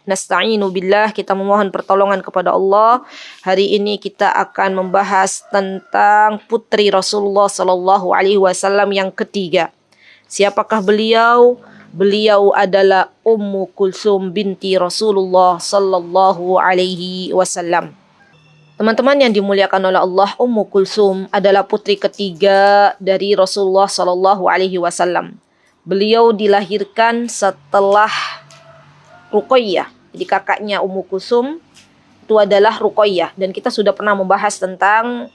nasta'inu billah, kita memohon pertolongan kepada Allah. Hari ini kita akan membahas tentang putri Rasulullah sallallahu alaihi wasallam yang ketiga. Siapakah beliau? Beliau adalah Ummu Kulsum binti Rasulullah sallallahu alaihi wasallam. Teman-teman yang dimuliakan oleh Allah, Ummu Kulsum adalah putri ketiga dari Rasulullah sallallahu alaihi wasallam. Beliau dilahirkan setelah Ruqayyah. Jadi kakaknya Ummu Kulsum itu adalah Ruqayyah, dan kita sudah pernah membahas tentang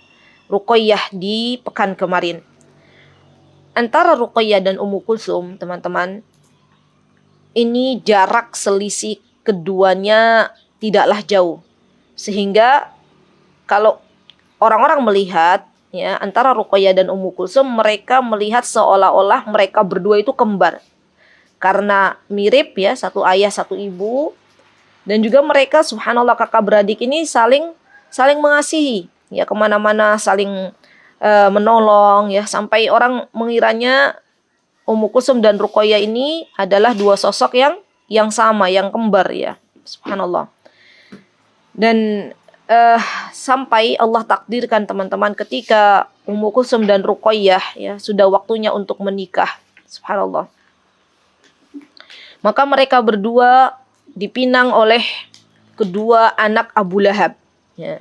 Ruqayyah di pekan kemarin. Antara Ruqayyah dan Ummu Kulsum, teman-teman, ini jarak selisih keduanya tidaklah jauh. Sehingga kalau orang-orang melihat ya antara Ruqayyah dan Ummu Kulsum, mereka melihat seolah-olah mereka berdua itu kembar. Karena mirip ya, satu ayah satu ibu, dan juga mereka subhanallah kakak beradik ini saling mengasihi ya, kemana-mana saling menolong ya, sampai orang mengiranya Ummu Kulsum dan Ruqayyah ini adalah dua sosok yang sama, yang kembar ya, subhanallah. Dan sampai Allah takdirkan teman-teman, ketika Ummu Kulsum dan Ruqayyah ya sudah waktunya untuk menikah, subhanallah, maka mereka berdua dipinang oleh kedua anak Abu Lahab ya.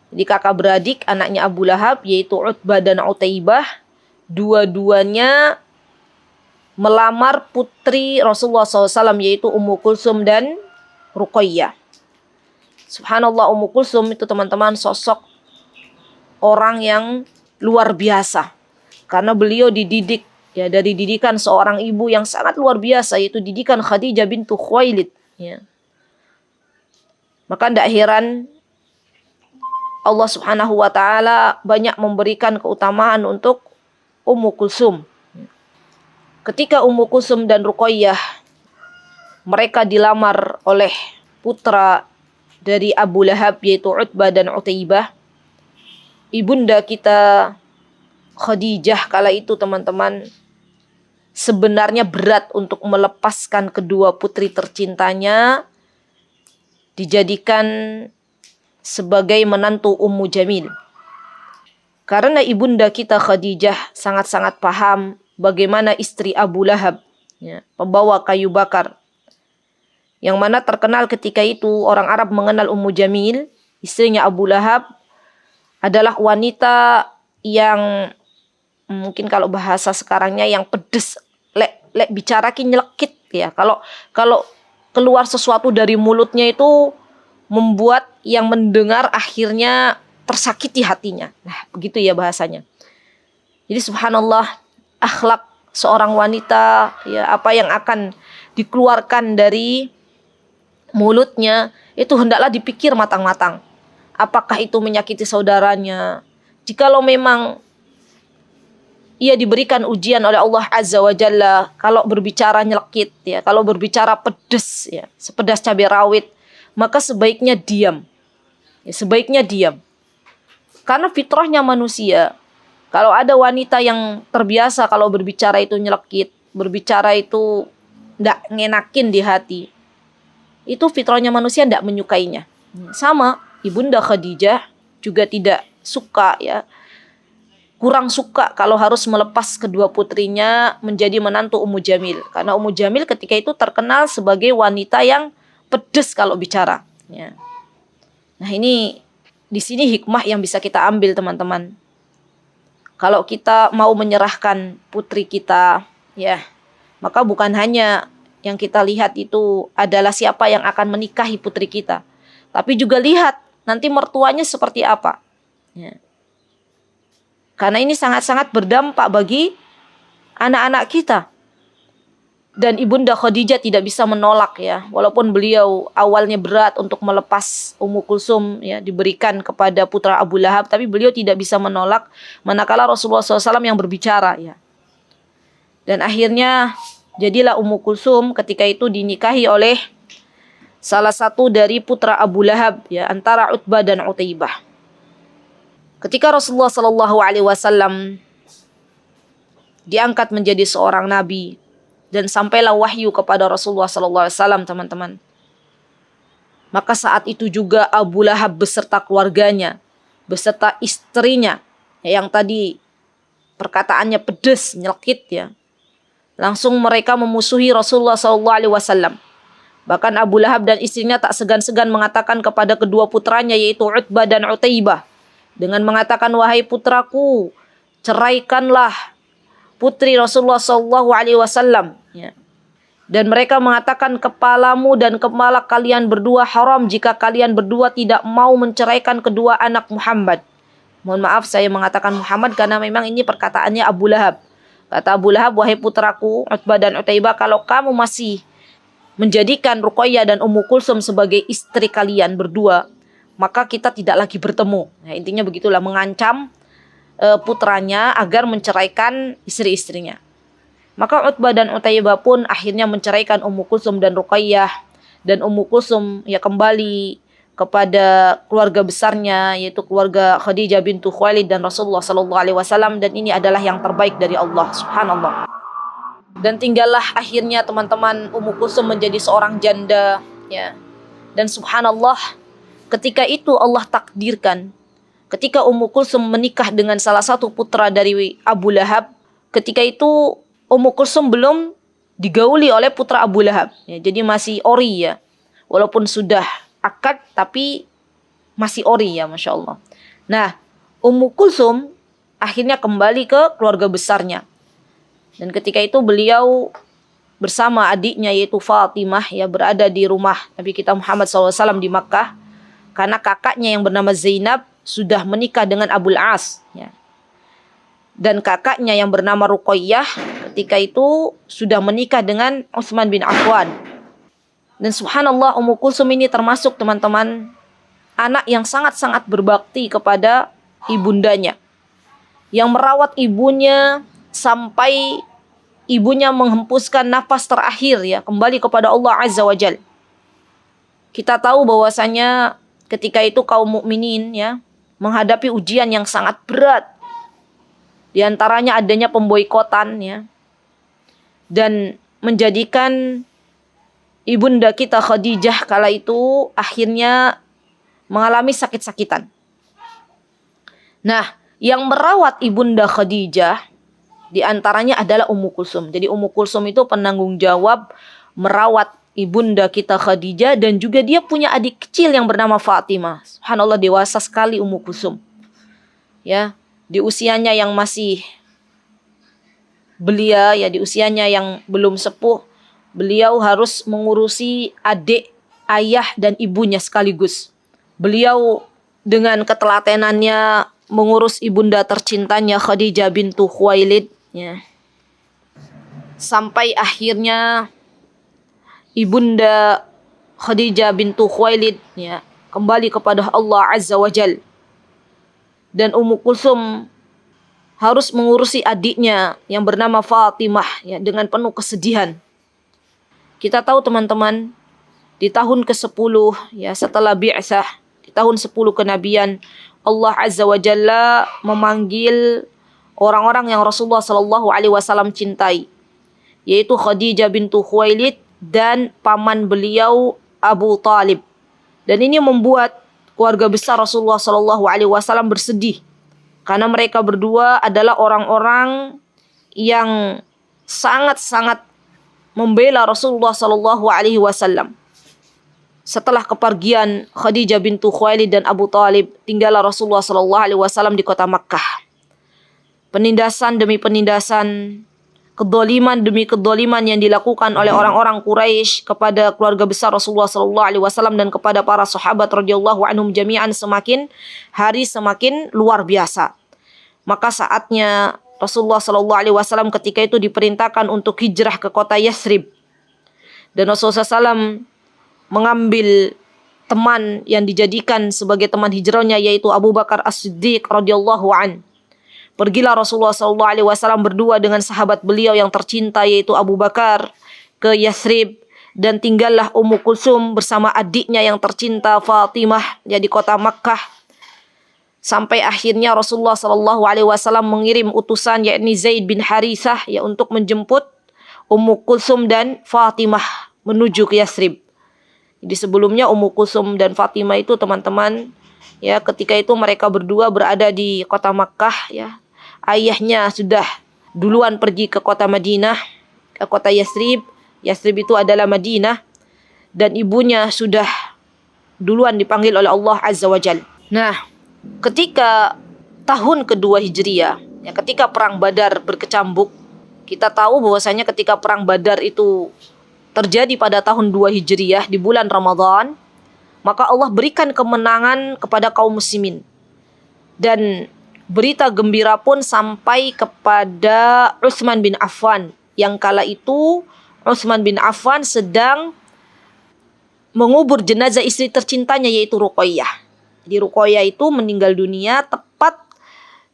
Jadi kakak beradik anaknya Abu Lahab, yaitu Utbah dan Utaibah, dua-duanya melamar putri Rasulullah SAW, yaitu Ummu Kulsum dan Ruqayyah. Subhanallah, Ummu Kulsum itu teman-teman sosok orang yang luar biasa, karena beliau dididik ya dari didikan seorang ibu yang sangat luar biasa, yaitu didikan Khadijah bintu Khuwailid ya. Maka tidak heran Allah Subhanahu wa taala banyak memberikan keutamaan untuk Ummu Kulsum. Ketika Ummu Kulsum dan Ruqayyah mereka dilamar oleh putra dari Abu Lahab, yaitu Utbah dan Utaibah, ibunda kita Khadijah kala itu teman-teman sebenarnya berat untuk melepaskan kedua putri tercintanya dijadikan sebagai menantu Ummu Jamil. Karena ibunda kita Khadijah sangat-sangat paham bagaimana istri Abu Lahab ya, pembawa kayu bakar, yang mana terkenal ketika itu orang Arab mengenal Ummu Jamil, istrinya Abu Lahab, adalah wanita yang mungkin kalau bahasa sekarangnya yang pedes, lek bicara ki nyelekit ya. Kalau keluar sesuatu dari mulutnya itu membuat yang mendengar akhirnya tersakiti hatinya. Nah, begitu ya bahasanya. Jadi subhanallah, akhlak seorang wanita ya, apa yang akan dikeluarkan dari mulutnya itu hendaklah dipikir matang-matang. Apakah itu menyakiti saudaranya? Jikalau memang ia diberikan ujian oleh Allah Azza wa Jalla, kalau berbicara nyelekit ya, kalau berbicara pedas ya, sepedas cabai rawit, maka sebaiknya diam. Ya, sebaiknya diam. Karena fitrahnya manusia, kalau ada wanita yang terbiasa kalau berbicara itu nyelekit, berbicara itu ndak ngenakin di hati, itu fitrahnya manusia ndak menyukainya. Sama ibunda Khadijah juga tidak suka ya, kurang suka kalau harus melepas kedua putrinya menjadi menantu Ummu Jamil. Karena Ummu Jamil ketika itu terkenal sebagai wanita yang pedes kalau bicara. Ya. Nah ini di sini hikmah yang bisa kita ambil teman-teman. Kalau kita mau menyerahkan putri kita, ya, maka bukan hanya yang kita lihat itu adalah siapa yang akan menikahi putri kita, tapi juga lihat nanti mertuanya seperti apa. Ya. Karena ini sangat-sangat berdampak bagi anak-anak kita. Dan ibunda Khadijah tidak bisa menolak ya. Walaupun beliau awalnya berat untuk melepas Ummu Kulsum ya, diberikan kepada putra Abu Lahab, tapi beliau tidak bisa menolak manakala Rasulullah SAW yang berbicara ya. Dan akhirnya jadilah Ummu Kulsum ketika itu dinikahi oleh salah satu dari putra Abu Lahab ya, antara Utbah dan Utaibah. Ketika Rasulullah SAW diangkat menjadi seorang nabi dan sampailah wahyu kepada Rasulullah SAW, teman-teman, Maka saat itu juga Abu Lahab beserta keluarganya, beserta istrinya, yang tadi perkataannya pedas, nyelkit ya. Langsung mereka memusuhi Rasulullah SAW. Bahkan Abu Lahab dan istrinya tak segan-segan mengatakan kepada kedua putranya, yaitu Utbah dan Utaibah, dengan mengatakan, wahai putraku, ceraikanlah putri Rasulullah SAW. Ya. Dan mereka mengatakan, kepalamu dan kepala kalian berdua haram jika kalian berdua tidak mau menceraikan kedua anak Muhammad. Mohon maaf saya mengatakan Muhammad karena memang ini perkataannya Abu Lahab. Kata Abu Lahab, wahai putraku Utbah dan Utaibah, kalau kamu masih menjadikan Ruqayyah dan Ummu Kulsum sebagai istri kalian berdua, maka kita tidak lagi bertemu. Nah, intinya begitulah, mengancam putranya agar menceraikan istri-istrinya. Maka Utbah dan Utaibah pun akhirnya menceraikan Ummu Kulsum dan Ruqayyah, dan Ummu Kulsum ya kembali kepada keluarga besarnya, yaitu keluarga Khadijah bintu Khuwailid dan Rasulullah SAW, dan ini adalah yang terbaik dari Allah subhanallah. Dan tinggallah akhirnya teman-teman Ummu Kulsum menjadi seorang janda ya. Dan subhanallah, ketika itu Allah takdirkan ketika Ummu Kulsum menikah dengan salah satu putra dari Abu Lahab, ketika itu Ummu Kulsum belum digauli oleh putra Abu Lahab. Ya, jadi masih ori ya. Walaupun sudah akad tapi masih ori ya, Masya Allah. Nah, Ummu Kulsum akhirnya kembali ke keluarga besarnya. Dan ketika itu beliau bersama adiknya yaitu Fatimah ya berada di rumah Nabi kita Muhammad SAW di Makkah. Karena kakaknya yang bernama Zainab sudah menikah dengan Abul As. Ya. Dan kakaknya yang bernama Ruqayyah ketika itu sudah menikah dengan Utsman bin Affan. Dan subhanallah, Ummu Kulsum ini termasuk teman-teman anak yang sangat-sangat berbakti kepada ibundanya, yang merawat ibunya sampai ibunya menghempuskan nafas terakhir ya, kembali kepada Allah Azza wa Jal. Kita tahu bahwasanya ketika itu kaum mukminin ya menghadapi ujian yang sangat berat. Di antaranya adanya pemboikotan ya. Dan menjadikan ibunda kita Khadijah kala itu akhirnya mengalami sakit-sakitan. Nah, yang merawat ibunda Khadijah di antaranya adalah Ummu Kulsum. Jadi Ummu Kulsum itu penanggung jawab merawat ibunda kita Khadijah, dan juga dia punya adik kecil yang bernama Fatimah. Subhanallah, dewasa sekali Ummu Kulsum. Ya, di usianya yang masih belia ya, di usianya yang belum sepuh, beliau harus mengurusi adik, ayah dan ibunya sekaligus. Beliau dengan ketelatenannya mengurus ibunda tercintanya Khadijah bintu Khuwailid ya. Sampai akhirnya ibunda Khadijah bintu Khuwailid ya kembali kepada Allah Azza wa Jal. Dan Ummu Kulsum harus mengurusi adiknya yang bernama Fatimah ya dengan penuh kesedihan. Kita tahu teman-teman, di tahun ke-10 ya setelah bi'tsah, di tahun 10 kenabian, Allah Azza wa Jalla memanggil orang-orang yang Rasulullah SAW cintai, yaitu Khadijah bintu Khuwailid dan paman beliau Abu Talib. Dan ini membuat keluarga besar Rasulullah SAW bersedih, karena mereka berdua adalah orang-orang yang sangat-sangat membela Rasulullah SAW. Setelah kepergian Khadijah bintu Khuwailid dan Abu Talib, tinggallah Rasulullah SAW di kota Makkah. Penindasan demi penindasan, kedoliman demi kedoliman yang dilakukan oleh orang-orang Quraisy kepada keluarga besar Rasulullah SAW dan kepada para sahabat radhiyallahu anhum jami'an semakin hari semakin luar biasa. Maka saatnya Rasulullah SAW ketika itu diperintahkan untuk hijrah ke kota Yathrib. Dan Rasulullah SAW mengambil teman yang dijadikan sebagai teman hijrahnya, yaitu Abu Bakar As-Siddiq radhiyallahu an. Pergilah Rasulullah SAW berdua dengan sahabat beliau yang tercinta, yaitu Abu Bakar, ke Yathrib. Dan tinggallah Ummu Kulsum bersama adiknya yang tercinta Fatimah ya di kota Makkah. Sampai akhirnya Rasulullah SAW mengirim utusan, yakni Zaid bin Harithah ya untuk menjemput Ummu Kulsum dan Fatimah menuju ke Yathrib. Jadi sebelumnya Ummu Kulsum dan Fatimah itu teman-teman, ya, ketika itu mereka berdua berada di kota Makkah, ya. Ayahnya sudah duluan pergi ke kota Madinah, ke kota Yathrib. Yathrib itu adalah Madinah, dan ibunya sudah duluan dipanggil oleh Allah Azza wa Jal. Nah, ketika tahun kedua Hijriah, ya, ketika perang Badar berkecambuk, kita tahu bahwasanya ketika perang Badar itu terjadi pada tahun 2 Hijriah di bulan Ramadan, maka Allah berikan kemenangan kepada kaum muslimin. Dan berita gembira pun sampai kepada Utsman bin Affan, yang kala itu Utsman bin Affan sedang mengubur jenazah istri tercintanya, yaitu Ruqayyah. Jadi Ruqayyah itu meninggal dunia tepat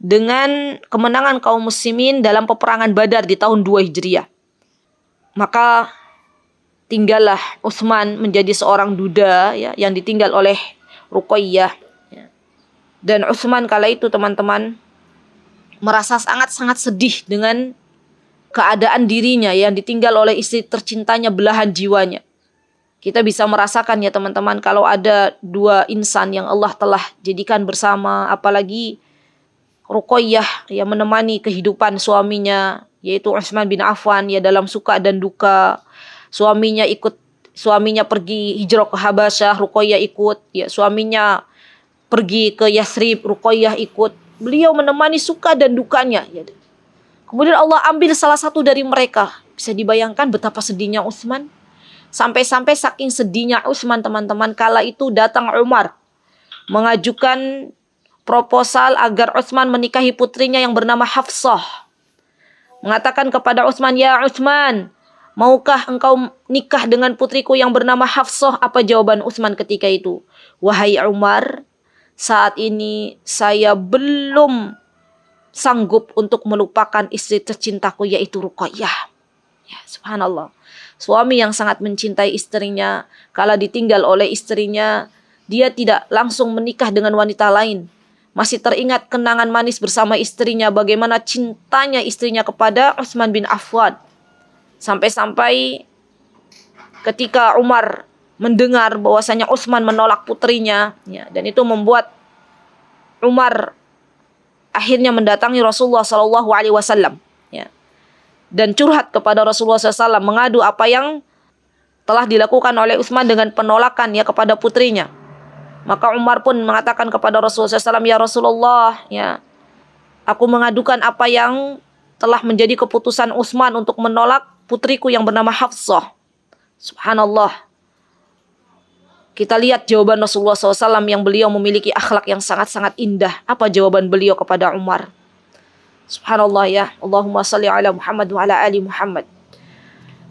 dengan kemenangan kaum muslimin dalam peperangan Badar di tahun 2 Hijriah. Maka tinggallah Utsman menjadi seorang duda, ya, yang ditinggal oleh Ruqayyah. Ya. Dan Utsman kala itu teman-teman merasa sangat-sangat sedih dengan keadaan dirinya yang ditinggal oleh istri tercintanya, belahan jiwanya. Kita bisa merasakan, ya teman-teman, kalau ada dua insan yang Allah telah jadikan bersama, apalagi Ruqayyah yang menemani kehidupan suaminya, yaitu Utsman bin Affan, ya, dalam suka dan duka. Suaminya pergi hijrah ke Habasyah, Ruqayyah ikut, ya, suaminya pergi ke Yathrib, Ruqayyah ikut. Beliau menemani suka dan dukanya, ya. Kemudian Allah ambil salah satu dari mereka. Bisa dibayangkan betapa sedihnya Utsman. Sampai-sampai saking sedihnya Utsman, teman-teman, kala itu datang Umar mengajukan proposal agar Utsman menikahi putrinya yang bernama Hafsah. Mengatakan kepada Utsman, "Ya Utsman, maukah engkau nikah dengan putriku yang bernama Hafsah?" Apa jawaban Utsman ketika itu? "Wahai Umar, saat ini saya belum sanggup untuk melupakan istri tercintaku, yaitu Ruqayyah." Ya, subhanallah. Suami yang sangat mencintai istrinya, kala ditinggal oleh istrinya, dia tidak langsung menikah dengan wanita lain. Masih teringat kenangan manis bersama istrinya, bagaimana cintanya istrinya kepada Utsman bin Affan. Sampai-sampai ketika Umar mendengar bahwasanya Utsman menolak putrinya, ya, dan itu membuat Umar akhirnya mendatangi Rasulullah SAW, ya, dan curhat kepada Rasulullah SAW, mengadu apa yang telah dilakukan oleh Utsman dengan penolakan, ya, kepada putrinya. Maka Umar pun mengatakan kepada Rasulullah SAW, "Ya Rasulullah, ya, aku mengadukan apa yang telah menjadi keputusan Utsman untuk menolak putriku yang bernama Hafsah." Subhanallah. Kita lihat jawaban Rasulullah SAW yang beliau memiliki akhlak yang sangat-sangat indah. Apa jawaban beliau kepada Umar? Subhanallah, ya. Allahumma salli ala Muhammad wa ala ali Muhammad.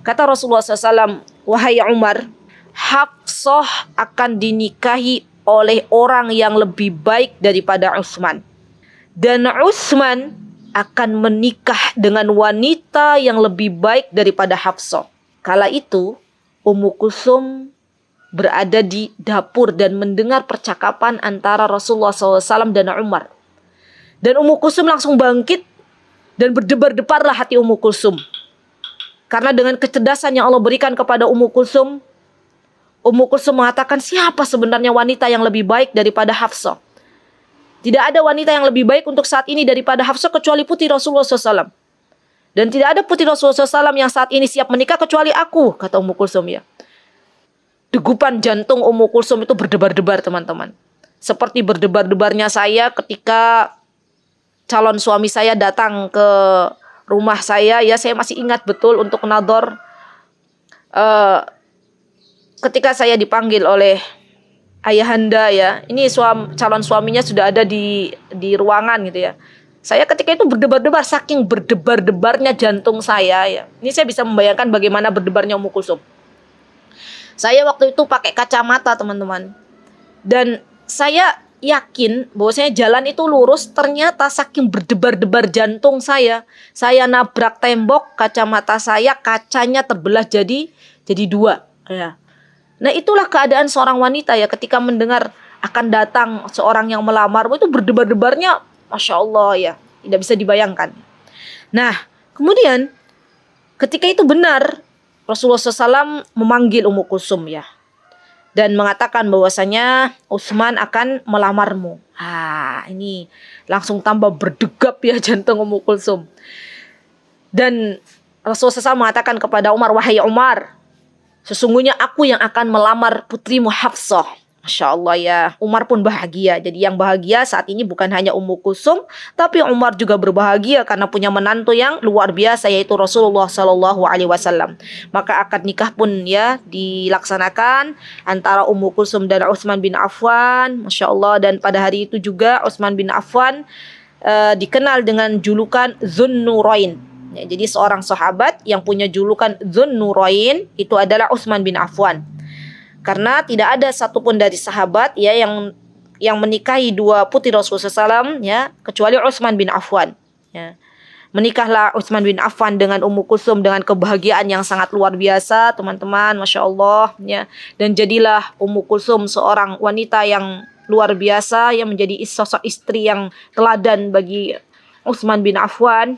Kata Rasulullah SAW, "Wahai Umar, Hafsah akan dinikahi oleh orang yang lebih baik daripada Utsman. Dan Utsman akan menikah dengan wanita yang lebih baik daripada Hafsah." Kala itu, Ummu Kulsum berada di dapur dan mendengar percakapan antara Rasulullah SAW dan Umar. Dan Ummu Kulsum langsung bangkit dan berdebar-debarlah hati Ummu Kulsum. Karena dengan kecerdasan yang Allah berikan kepada Ummu Kulsum mengatakan, siapa sebenarnya wanita yang lebih baik daripada Hafsah? Tidak ada wanita yang lebih baik untuk saat ini daripada Hafsah kecuali putri Rasulullah SAW. Dan tidak ada putri Rasulullah SAW yang saat ini siap menikah kecuali aku, kata Ummu Kulsum, ya. Degupan jantung Ummu Kulsum itu berdebar-debar, teman-teman. Seperti berdebar-debarnya saya ketika calon suami saya datang ke rumah saya, ya, saya masih ingat betul untuk nador. Ketika saya dipanggil oleh ayahanda, ya, ini calon suaminya sudah ada di ruangan, gitu, ya. Saya ketika itu berdebar-debar, saking berdebar-debarnya jantung saya, ya. Ini saya bisa membayangkan bagaimana berdebarnya Ummu Kulsum. Saya waktu itu pakai kacamata, teman-teman. Dan saya yakin bahwasanya jalan itu lurus, ternyata saking berdebar-debar jantung saya nabrak tembok, kacamata saya, kacanya terbelah jadi dua, ya. Nah, itulah keadaan seorang wanita, ya, ketika mendengar akan datang seorang yang melamar, itu berdebar-debarnya, Masya Allah, ya, tidak bisa dibayangkan. Nah, kemudian ketika itu benar, Rasulullah SAW memanggil Ummu Kulsum, ya. dan mengatakan bahwasanya Utsman akan melamarmu. Ini langsung tambah berdegap ya jantung Ummu Kulsum. Dan Rasulullah SAW mengatakan kepada Umar, wahai Umar, sesungguhnya aku yang akan melamar putrimu Hafsah. Masya Allah ya, Umar pun bahagia. Jadi yang bahagia saat ini bukan hanya Ummu Kulsum, tapi Umar juga berbahagia karena punya menantu yang luar biasa, yaitu Rasulullah SAW. Maka akad nikah pun ya dilaksanakan antara Ummu Kulsum dan Utsman bin Affan. Masya Allah. Dan pada hari itu juga Utsman bin Affan dikenal dengan julukan Dzunnurain. Ya, jadi seorang sahabat yang punya julukan Dzunnurain itu adalah Utsman bin Affan. Karena tidak ada satupun dari sahabat ya yang menikahi dua putri Rasulullah SAW ya kecuali Utsman bin Affan. Ya. Menikahlah Utsman bin Affan dengan Ummu Kulsum dengan kebahagiaan yang sangat luar biasa, teman-teman, masya Allah ya. Dan jadilah Ummu Kulsum seorang wanita yang luar biasa yang menjadi sosok istri yang teladan bagi Utsman bin Affan.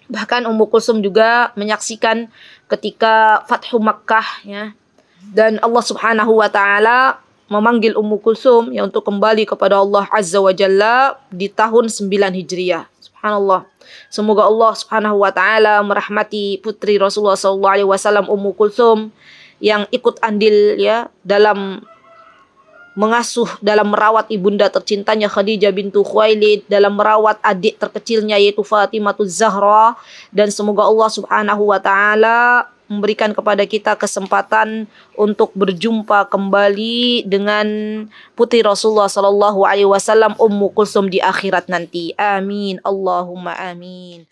Bahkan Ummu Kulsum juga menyaksikan ketika Fathu Makkah ya. Dan Allah Subhanahu wa taala memanggil Ummu Kulsum ya untuk kembali kepada Allah Azza wa Jalla di tahun 9 Hijriah. Subhanallah. Semoga Allah Subhanahu wa taala merahmati putri Rasulullah SAW Ummu Kulsum yang ikut andil ya dalam mengasuh, dalam merawat ibunda tercintanya Khadijah bintu Khuwailid, dalam merawat adik terkecilnya yaitu Fatimahuz Zahra. Dan semoga Allah Subhanahu wa taala memberikan kepada kita kesempatan untuk berjumpa kembali dengan putri Rasulullah SAW Ummu Kulsum di akhirat nanti. Amin. Allahumma amin.